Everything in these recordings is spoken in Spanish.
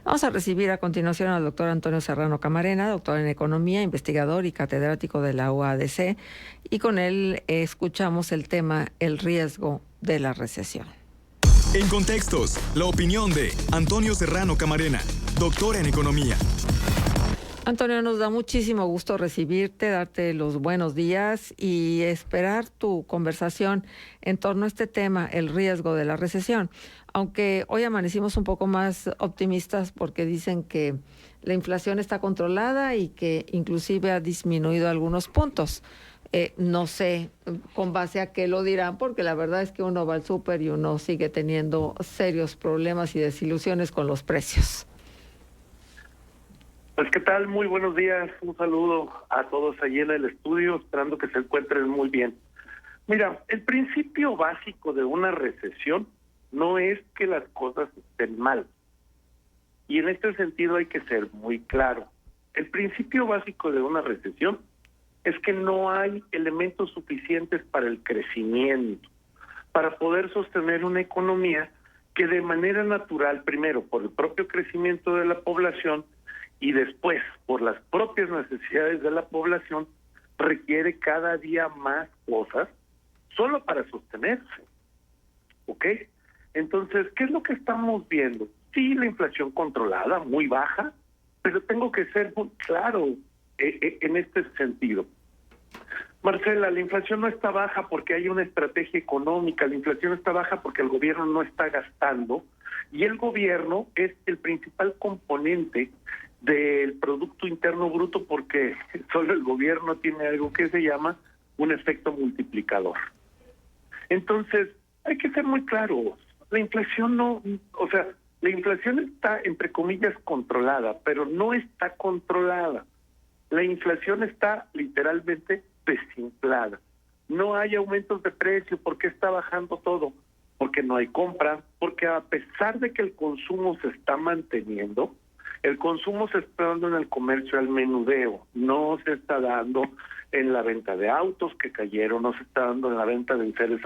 Vamos a recibir a continuación al doctor Antonio Serrano Camarena, doctor en Economía, investigador y catedrático de la UADC, y con él escuchamos el tema el riesgo de la recesión. En Contextos, la opinión de Antonio Serrano Camarena, doctor en Economía. Antonio, nos da muchísimo gusto recibirte, darte los buenos días y esperar tu conversación en torno a este tema, el riesgo de la recesión. Aunque hoy amanecimos un poco más optimistas porque dicen que la inflación está controlada y que inclusive ha disminuido algunos puntos. No sé con base a qué lo dirán, porque la verdad es que uno va al súper y uno sigue teniendo serios problemas y desilusiones con los precios. Pues qué tal, muy buenos días, un saludo a todos allí en el estudio, esperando que se encuentren muy bien. Mira, el principio básico de una recesión no es que las cosas estén mal, y en este sentido hay que ser muy claro. El principio básico de una recesión es que no hay elementos suficientes para el crecimiento, para poder sostener una economía que de manera natural, primero por el propio crecimiento de la población, y después, por las propias necesidades de la población, requiere cada día más cosas solo para sostenerse. ¿Ok? Entonces, ¿qué es lo que estamos viendo? Sí, la inflación controlada, muy baja, pero tengo que ser muy claro en este sentido. Marcela, la inflación no está baja porque hay una estrategia económica, la inflación está baja porque el gobierno no está gastando, y el gobierno es el principal componente del Producto Interno Bruto porque solo el gobierno tiene algo que se llama un efecto multiplicador. Entonces, hay que ser muy claros. La inflación la inflación está, entre comillas, controlada, pero no está controlada. La inflación está literalmente desinflada. No hay aumentos de precio. ¿Por qué está bajando todo? Porque no hay compra, porque a pesar de que el consumo se está manteniendo, el consumo se está dando en el comercio al menudeo, no se está dando en la venta de autos que cayeron, no se está dando en la venta de enseres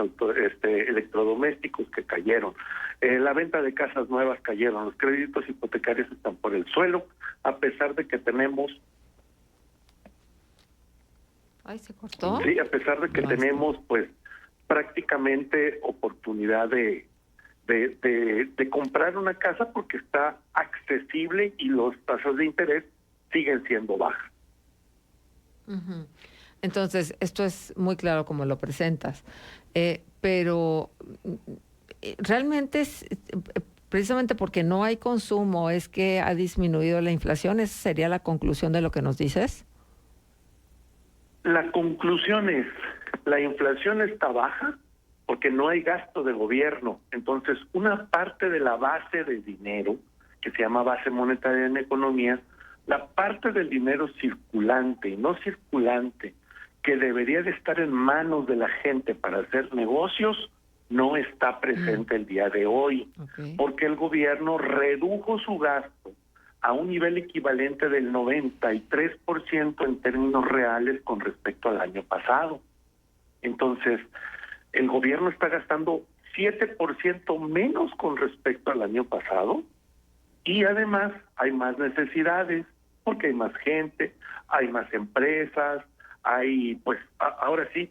electrodomésticos que cayeron, la venta de casas nuevas cayeron, los créditos hipotecarios están por el suelo, a pesar de que tenemos... Ay, ¿se cortó? Sí, a pesar de que tenemos pues prácticamente oportunidad de comprar una casa porque está accesible y las tasas de interés siguen siendo bajas. Uh-huh. Entonces, esto es muy claro como lo presentas, pero realmente es precisamente porque no hay consumo es que ha disminuido la inflación. ¿Esa sería la conclusión de lo que nos dices? La conclusión es, la inflación está baja porque no hay gasto de gobierno. Entonces, una parte de la base de dinero, que se llama base monetaria en economía, la parte del dinero circulante y no circulante, que debería de estar en manos de la gente para hacer negocios, no está presente el día de hoy, porque el gobierno redujo su gasto a un nivel equivalente del 93% en términos reales con respecto al año pasado. Entonces, el gobierno está gastando 7% menos con respecto al año pasado, y además hay más necesidades porque hay más gente, hay más empresas, ahora sí,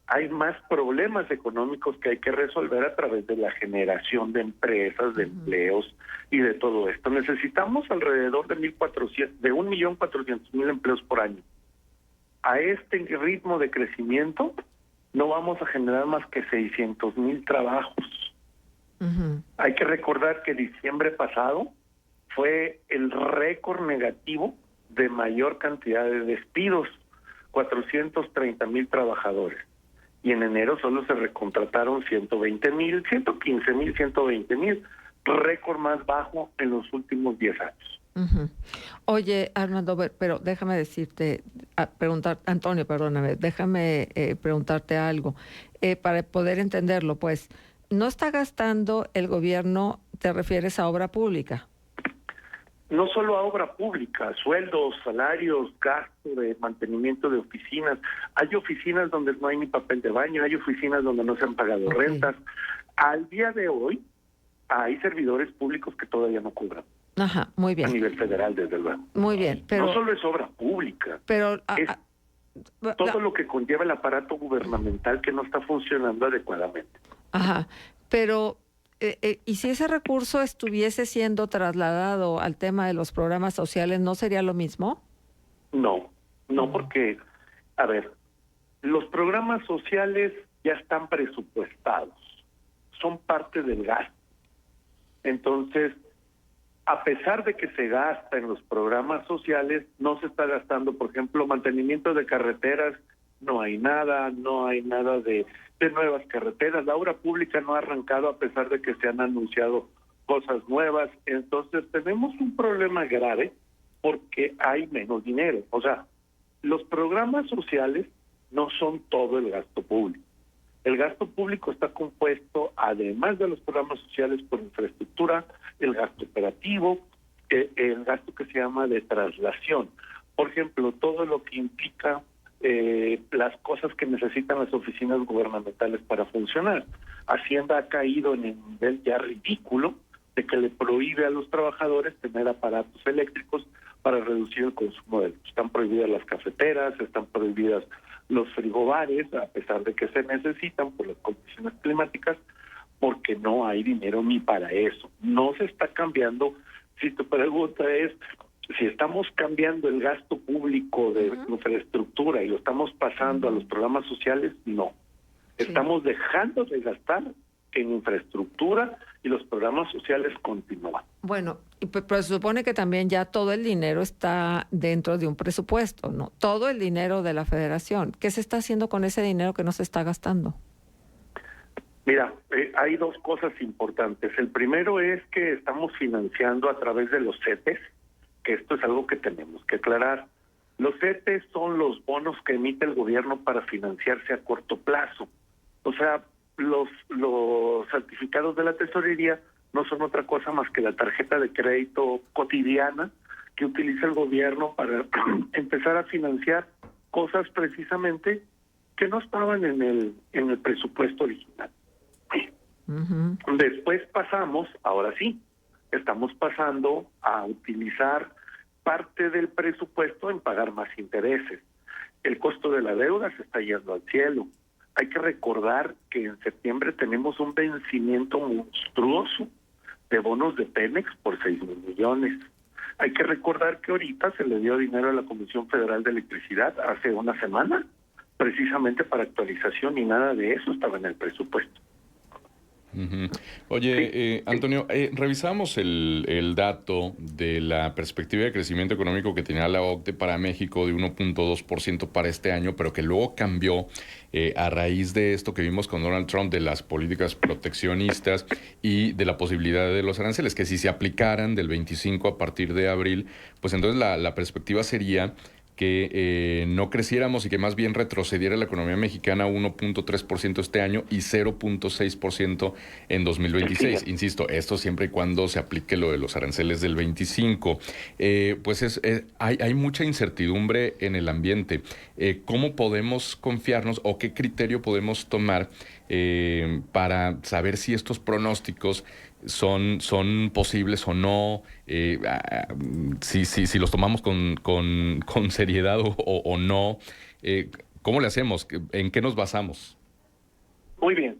hay más problemas económicos que hay que resolver a través de la generación de empresas, de empleos y de todo esto. Necesitamos alrededor de 1.400.000 empleos por año. A este ritmo de crecimiento no vamos a generar más que 600,000 trabajos. Hay que recordar que diciembre pasado fue el récord negativo de mayor cantidad de despidos, 430,000 trabajadores. Y en enero solo se recontrataron 120,000, 115,000, 120,000, récord más bajo en los últimos 10 años. Oye, Armando, pero déjame Antonio, perdóname, déjame preguntarte algo para poder entenderlo. Pues, ¿no está gastando el gobierno, te refieres a obra pública? No solo a obra pública, sueldos, salarios, gasto de mantenimiento de oficinas. Hay oficinas donde no hay ni papel de baño, hay oficinas donde no se han pagado rentas. Al día de hoy hay servidores públicos que todavía no cobran. Ajá, muy a bien. nivel federal, desde luego. Muy bien, pero... No solo es obra pública, pero es todo lo que conlleva el aparato gubernamental que no está funcionando adecuadamente. Ajá, pero ¿y si ese recurso estuviese siendo trasladado al tema de los programas sociales, no sería lo mismo? No, porque, a ver, los programas sociales ya están presupuestados, son parte del gasto. Entonces, a pesar de que se gasta en los programas sociales, no se está gastando, por ejemplo, mantenimiento de carreteras, no hay nada de nuevas carreteras. La obra pública no ha arrancado a pesar de que se han anunciado cosas nuevas. Entonces tenemos un problema grave porque hay menos dinero. O sea, los programas sociales no son todo el gasto público. El gasto público está compuesto, además de los programas sociales, por infraestructura, el gasto operativo, el gasto que se llama de traslación. Por ejemplo, todo lo que implica las cosas que necesitan las oficinas gubernamentales para funcionar. Hacienda ha caído en el nivel ya ridículo de que le prohíbe a los trabajadores tener aparatos eléctricos para reducir el consumo de luz. Están prohibidas las cafeteras, están prohibidas los frigobares, a pesar de que se necesitan por las condiciones climáticas, porque no hay dinero ni para eso. No se está cambiando. Si tu pregunta es si estamos cambiando el gasto público de infraestructura y lo estamos pasando a los programas sociales, no. Sí. Estamos dejando de gastar en infraestructura y los programas sociales continúan. Bueno, pero se supone que también ya todo el dinero está dentro de un presupuesto, ¿no? Todo el dinero de la Federación. ¿Qué se está haciendo con ese dinero que no se está gastando? Mira, hay dos cosas importantes. El primero es que estamos financiando a través de los CETES, que esto es algo que tenemos que aclarar. Los CETES son los bonos que emite el gobierno para financiarse a corto plazo. O sea, los certificados de la tesorería no son otra cosa más que la tarjeta de crédito cotidiana que utiliza el gobierno para empezar a financiar cosas precisamente que no estaban en el presupuesto original. Después pasamos, ahora sí, estamos pasando a utilizar parte del presupuesto en pagar más intereses. El costo de la deuda se está yendo al cielo. Hay que recordar que en septiembre tenemos un vencimiento monstruoso de bonos de Pemex por 6,000 millones. Hay que recordar que ahorita se le dio dinero a la Comisión Federal de Electricidad hace una semana, precisamente para actualización, y nada de eso estaba en el presupuesto. Oye, Antonio, revisamos el dato de la perspectiva de crecimiento económico que tenía la OCDE para México de 1.2% para este año, pero que luego cambió a raíz de esto que vimos con Donald Trump, de las políticas proteccionistas y de la posibilidad de los aranceles, que si se aplicaran del 25 a partir de abril, pues entonces la perspectiva sería que no creciéramos y que más bien retrocediera la economía mexicana a 1.3% este año y 0.6% en 2026. Sí. Insisto, esto siempre y cuando se aplique lo de los aranceles del 25. Pues hay mucha incertidumbre en el ambiente. ¿Cómo podemos confiarnos o qué criterio podemos tomar para saber si estos pronósticos son posibles o no, si los tomamos con seriedad o no? ¿Cómo le hacemos? ¿En qué nos basamos? Muy bien,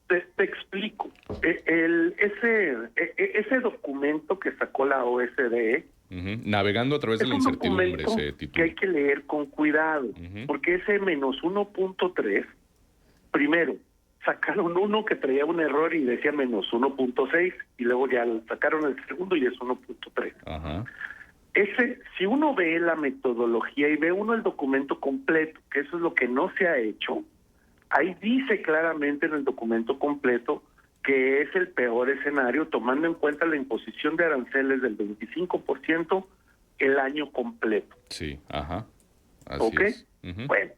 te explico. Ese documento que sacó la OSDE, Navegando a través de la incertidumbre, se titula, que hay que leer con cuidado, porque ese menos 1.3, primero, sacaron uno que traía un error y decía menos 1.6 y luego ya sacaron el segundo y es 1.3. Si uno ve la metodología y ve uno el documento completo, que eso es lo que no se ha hecho, ahí dice claramente en el documento completo que es el peor escenario, tomando en cuenta la imposición de aranceles del 25% el año completo. Sí, Así es. Bueno.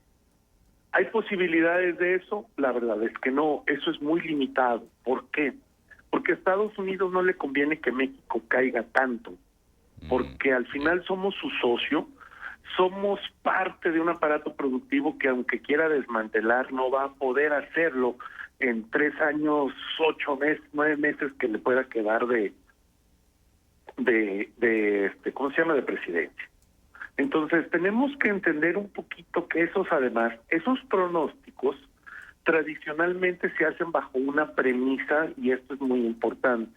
¿Hay posibilidades de eso? La verdad es que no, eso es muy limitado. ¿Por qué? Porque a Estados Unidos no le conviene que México caiga tanto, porque al final somos su socio, somos parte de un aparato productivo que aunque quiera desmantelar no va a poder hacerlo en 3 años, 8 meses, 9 meses que le pueda quedar de ¿cómo se llama?, de presidencia. Entonces tenemos que entender un poquito que esos pronósticos tradicionalmente se hacen bajo una premisa, y esto es muy importante.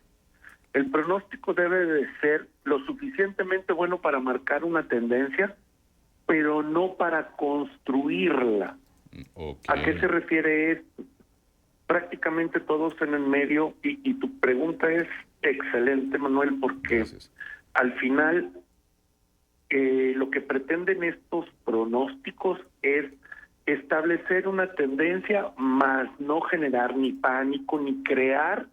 El pronóstico debe de ser lo suficientemente bueno para marcar una tendencia, pero no para construirla. Okay. ¿A qué se refiere esto? Prácticamente todos en el medio, y tu pregunta es excelente, Manuel, porque Gracias. al final lo que pretenden estos pronósticos es establecer una tendencia, más no generar ni pánico ni crear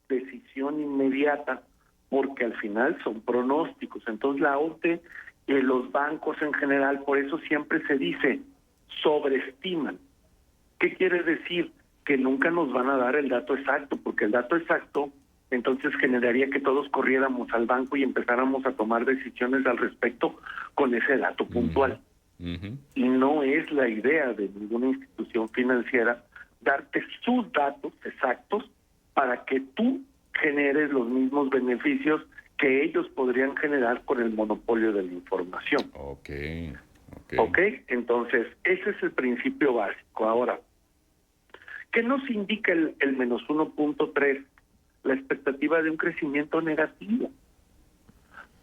decisión inmediata, porque al final son pronósticos. Entonces la OCDE, los bancos en general, por eso siempre se dice, sobreestiman. ¿Qué quiere decir? Que nunca nos van a dar el dato exacto, porque el dato exacto entonces generaría que todos corriéramos al banco y empezáramos a tomar decisiones al respecto con ese dato puntual. Y no es la idea de ninguna institución financiera darte sus datos exactos para que tú generes los mismos beneficios que ellos podrían generar con el monopolio de la información. Ok. Entonces, ese es el principio básico. Ahora, ¿qué nos indica el menos 1.3? La expectativa de un crecimiento negativo.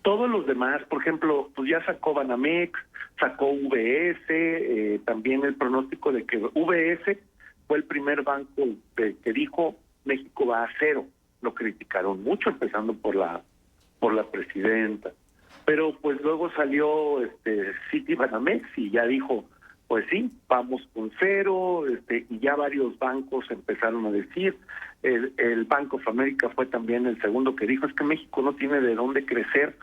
Todos los demás, por ejemplo, pues ya sacó Banamex, sacó UBS, también el pronóstico de que UBS fue el primer banco que dijo México va a cero. Lo criticaron mucho, empezando por la presidenta. Pero pues luego salió Citibanamex y ya dijo, pues sí, vamos con cero, y ya varios bancos empezaron a decir. El Bank of America fue también el segundo que dijo, es que México no tiene de dónde crecer.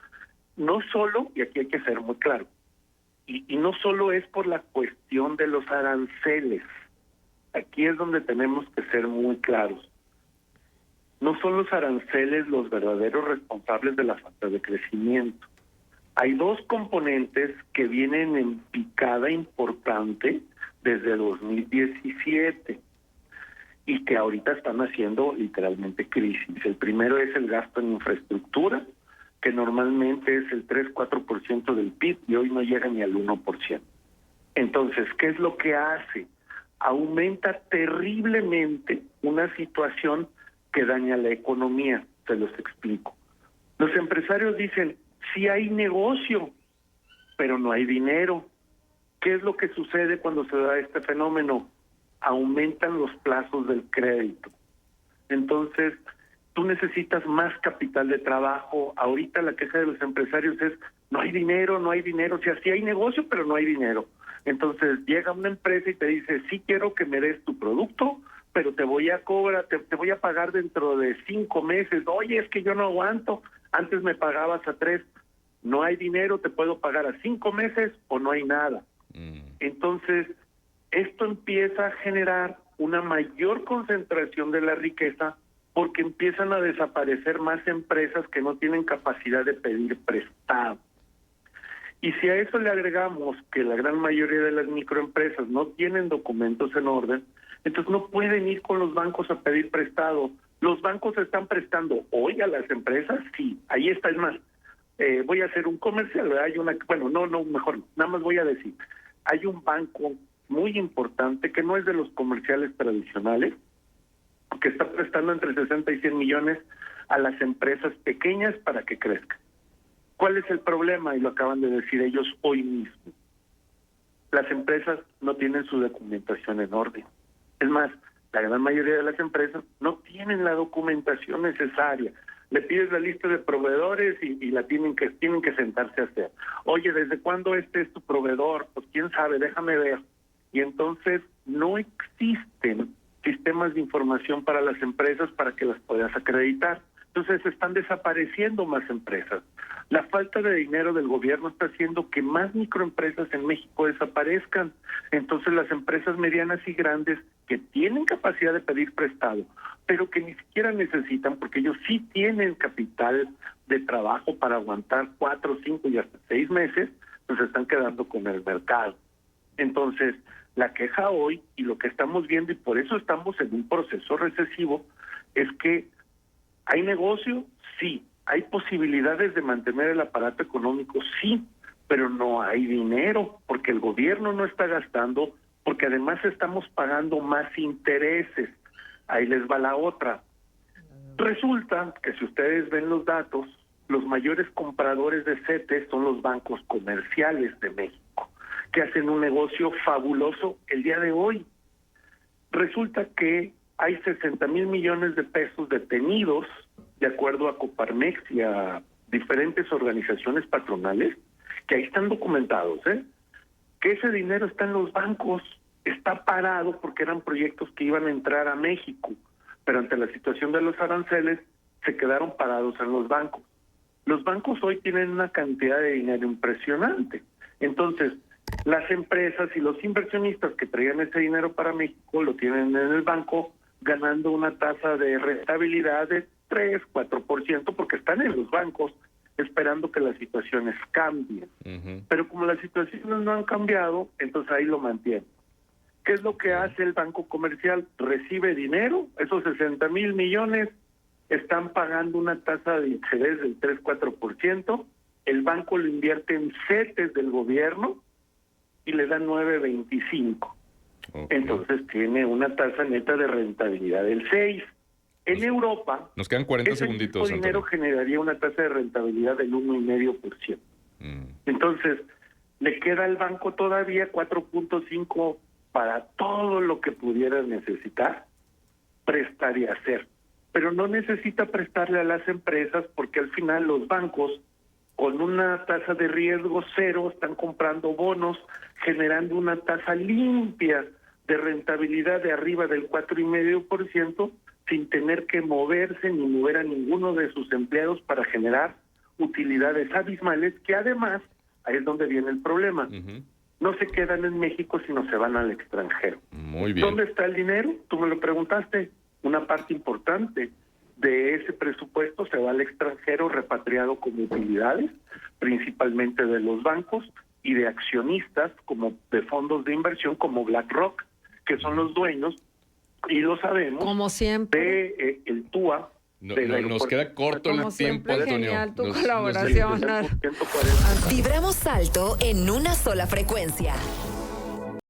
No solo, y aquí hay que ser muy claro, y no solo es por la cuestión de los aranceles. Aquí es donde tenemos que ser muy claros. No son los aranceles los verdaderos responsables de la falta de crecimiento. Hay dos componentes que vienen en picada importante desde 2017 y que ahorita están haciendo literalmente crisis. El primero es el gasto en infraestructura, que normalmente es el 3-4% del PIB y hoy no llega ni al 1%. Entonces, ¿qué es lo que hace? Aumenta terriblemente una situación que daña la economía. Se los explico. Los empresarios dicen, sí hay negocio, pero no hay dinero. ¿Qué es lo que sucede cuando se da este fenómeno? Aumentan los plazos del crédito. Entonces, tú necesitas más capital de trabajo. Ahorita la queja de los empresarios es, no hay dinero. O sea, sí hay negocio, pero no hay dinero. Entonces, llega una empresa y te dice, sí quiero que me des tu producto, pero te voy a cobrar, te voy a pagar dentro de 5 meses. Oye, es que yo no aguanto. Antes me pagabas a 3. No hay dinero, te puedo pagar a 5 meses o no hay nada. Entonces, esto empieza a generar una mayor concentración de la riqueza porque empiezan a desaparecer más empresas que no tienen capacidad de pedir prestado. Y si a eso le agregamos que la gran mayoría de las microempresas no tienen documentos en orden, entonces no pueden ir con los bancos a pedir prestado. Los bancos están prestando hoy a las empresas, sí, ahí está. Es más, voy a hacer un comercial, ¿verdad? Mejor, nada más voy a decir, hay un banco muy importante que no es de los comerciales tradicionales, que está prestando entre 60 y 100 millones a las empresas pequeñas para que crezcan. ¿Cuál es el problema? Y lo acaban de decir ellos hoy mismo. Las empresas no tienen su documentación en orden. Es más, la gran mayoría de las empresas no tienen la documentación necesaria. Le pides la lista de proveedores y la tienen que sentarse a hacer. Oye, ¿desde cuándo este es tu proveedor? Pues quién sabe, déjame ver. Y entonces no existen sistemas de información para las empresas para que las puedas acreditar. Entonces están desapareciendo más empresas. La falta de dinero del gobierno está haciendo que más microempresas en México desaparezcan. Entonces las empresas medianas y grandes que tienen capacidad de pedir prestado, pero que ni siquiera necesitan, porque ellos sí tienen capital de trabajo para aguantar 4, 5 y hasta 6 meses, pues se están quedando con el mercado. Entonces, la queja hoy y lo que estamos viendo, y por eso estamos en un proceso recesivo, es que ¿hay negocio? Sí, ¿Hay posibilidades de mantener el aparato económico? Sí, pero no hay dinero, porque el gobierno no está gastando, porque además estamos pagando más intereses. Ahí les va la otra. Resulta que si ustedes ven los datos, los mayores compradores de CETES son los bancos comerciales de México, que hacen un negocio fabuloso el día de hoy. Resulta que hay 60,000 millones de pesos detenidos, de acuerdo a Coparmex y a diferentes organizaciones patronales, que ahí están documentados, que ese dinero está en los bancos, está parado porque eran proyectos que iban a entrar a México, pero ante la situación de los aranceles se quedaron parados en los bancos. Los bancos hoy tienen una cantidad de dinero impresionante. Entonces, las empresas y los inversionistas que traían ese dinero para México lo tienen en el banco ganando una tasa de rentabilidad de 3, 4%, porque están en los bancos esperando que las situaciones cambien. Pero como las situaciones no han cambiado, entonces ahí lo mantienen. ¿Qué es lo que hace el banco comercial? Recibe dinero, esos 60,000 millones están pagando una tasa de interés del 3, 4%, el banco lo invierte en CETES del gobierno y le da 9.25. Entonces tiene una tasa neta de rentabilidad del 6. En Europa, nos quedan 40 ese segunditos, mismo dinero generaría una tasa de rentabilidad del 1,5%. Entonces, le queda al banco todavía 4.5 para todo lo que pudiera necesitar, prestar y hacer. Pero no necesita prestarle a las empresas porque al final los bancos, con una tasa de riesgo cero, están comprando bonos, generando una tasa limpia de rentabilidad de arriba del 4,5%, sin tener que moverse ni mover a ninguno de sus empleados para generar utilidades abismales, que además, ahí es donde viene el problema. No se quedan en México, sino se van al extranjero. Muy bien. ¿Dónde está el dinero? Tú me lo preguntaste. Una parte importante de ese presupuesto se va al extranjero repatriado como utilidades, principalmente de los bancos y de accionistas, como de fondos de inversión como BlackRock, que son los dueños, y lo sabemos, como siempre, de el TUA. Nos queda corto el tiempo, Antonio. Genial tu colaboración. Nos... Vibramos alto en una sola frecuencia.